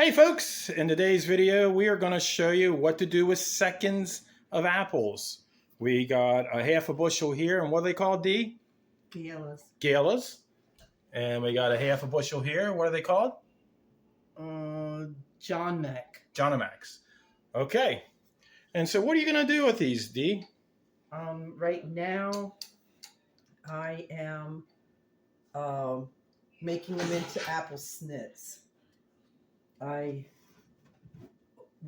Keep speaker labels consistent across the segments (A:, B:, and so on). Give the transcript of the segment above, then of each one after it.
A: Hey folks, in today's video we are going to show you what to do with seconds of apples. We got a half a bushel here, and what are they called, Dee?
B: Galas.
A: Galas. And we got a half a bushel here. What are they called?
B: John Mac.
A: Johnamax. Okay. And so what are you going to do with these, Dee?
B: Right now I am making them into apple snits.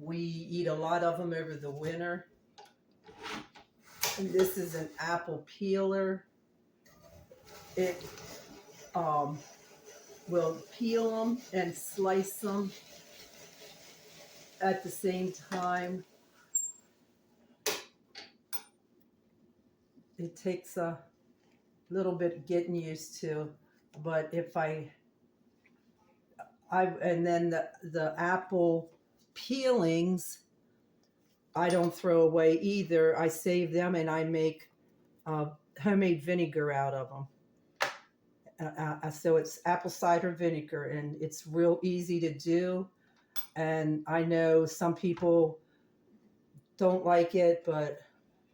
B: We eat a lot of them over the winter. And this is an apple peeler. It will peel them and slice them at the same time. It takes a little bit getting used to, but if and then the apple peelings, I don't throw away either. I save them and I make homemade vinegar out of them. So it's apple cider vinegar, and it's real easy to do. And I know some people don't like it, but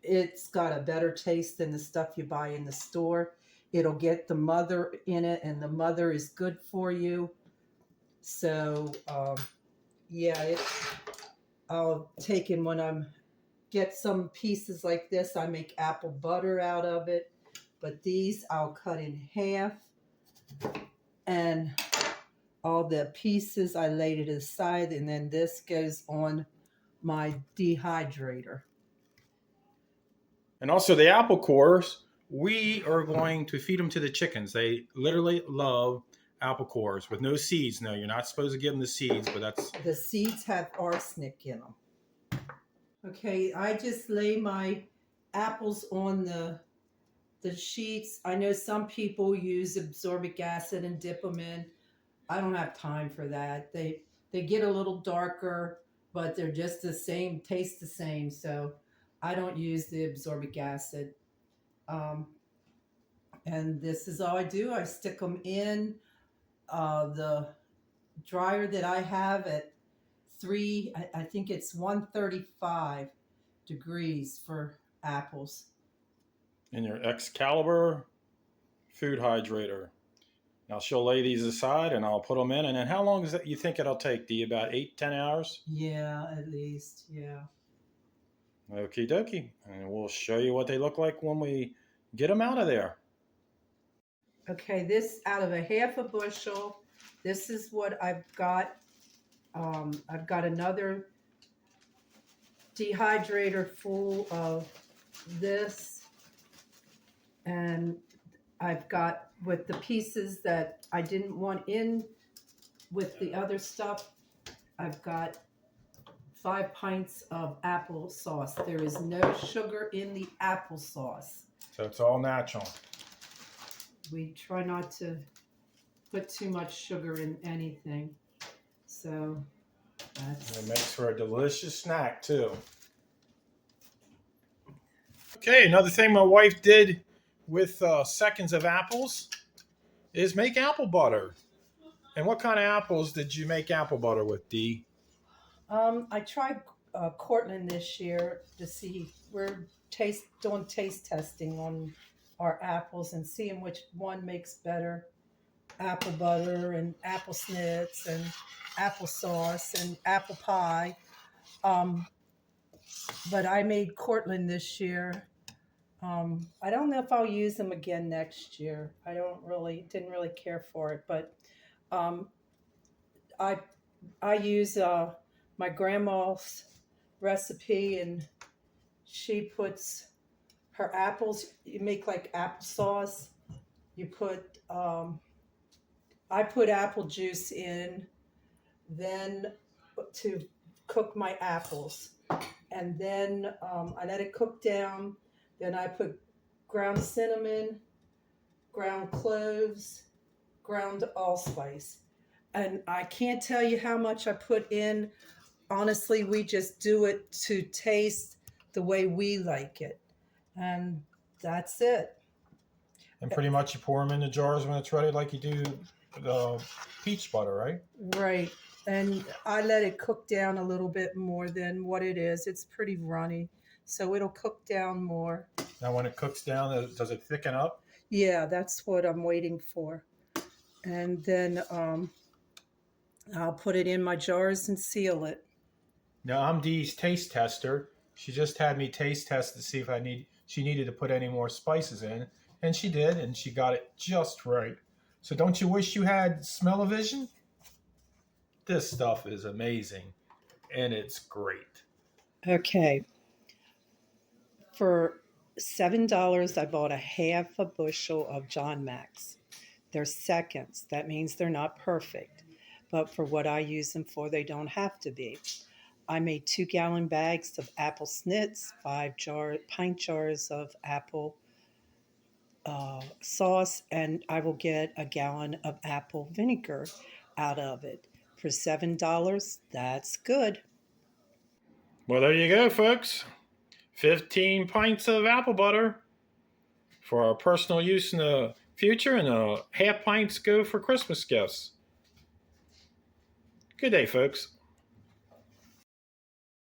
B: it's got a better taste than the stuff you buy in the store. It'll get the mother in it, and the mother is good for you. So, yeah, I'll take in when I'm get some pieces like this. I make apple butter out of it, but these I'll cut in half, and all the pieces I laid it aside, and then this goes on my dehydrator.
A: And also the apple cores, we are going to feed them to the chickens. They literally love apple cores with no seeds. No, you're not supposed to give them the seeds, but that's...
B: The seeds have arsenic in them. Okay, I just lay my apples on the sheets. I know some people use absorbic acid and dip them in. I don't have time for that. They get a little darker, but they're just the same, taste the same. So I don't use the absorbic acid. And this is all I do. I stick them in the dryer that I have at I think it's 135 degrees for apples.
A: In your Excalibur food hydrator. Now she'll lay these aside and I'll put them in. And then how long is that you think it'll take? Do you about 8-10 hours?
B: Yeah, at least. Yeah.
A: Okie dokie. And we'll show you what they look like when we get them out of there.
B: Okay, this out of a half a bushel, this is what I've got. I've got another dehydrator full of this, and I've got, with the pieces that I didn't want in with the other stuff, I've got 5 pints of applesauce. There is no sugar in the applesauce.
A: So it's all natural.
B: We try not to put too much sugar in anything. So
A: it makes for a delicious snack too. Okay, another thing my wife did with seconds of apples is make apple butter. And what kind of apples did you make apple butter with, Dee?
B: I tried Cortland this year to see, we're doing taste testing on our apples and seeing which one makes better apple butter and apple snits and applesauce and apple pie. But I made Cortland this year. I don't know if I'll use them again next year. I didn't really care for it, but I use my grandma's recipe, and she puts her apples, you make like applesauce. You put, I put apple juice in, then to cook my apples. And then I let it cook down. Then I put ground cinnamon, ground cloves, ground allspice. And I can't tell you how much I put in. Honestly, we just do it to taste the way we like it. And that's it.
A: And pretty much you pour them in the jars when it's ready like you do peach butter, right?
B: Right. And I let it cook down a little bit more than what it is. It's pretty runny. So it'll cook down more.
A: Now, when it cooks down, does it thicken up?
B: Yeah, that's what I'm waiting for. And then I'll put it in my jars and seal it.
A: Now, I'm Dee's taste tester. She just had me taste test to see if she needed to put any more spices in, and she did, and she got it just right. So, don't you wish you had smell-o-vision? This stuff is amazing, and it's great.
B: Okay. For $7, I bought a half a bushel of John Max. They're seconds. That means they're not perfect. But for what I use them for, they don't have to be. I made 2-gallon bags of apple snits, 5 pint jars of apple sauce, and I will get a gallon of apple vinegar out of it. For $7, that's good.
A: Well, there you go, folks. 15 pints of apple butter for our personal use in the future, and half pints go for Christmas gifts. Good day, folks.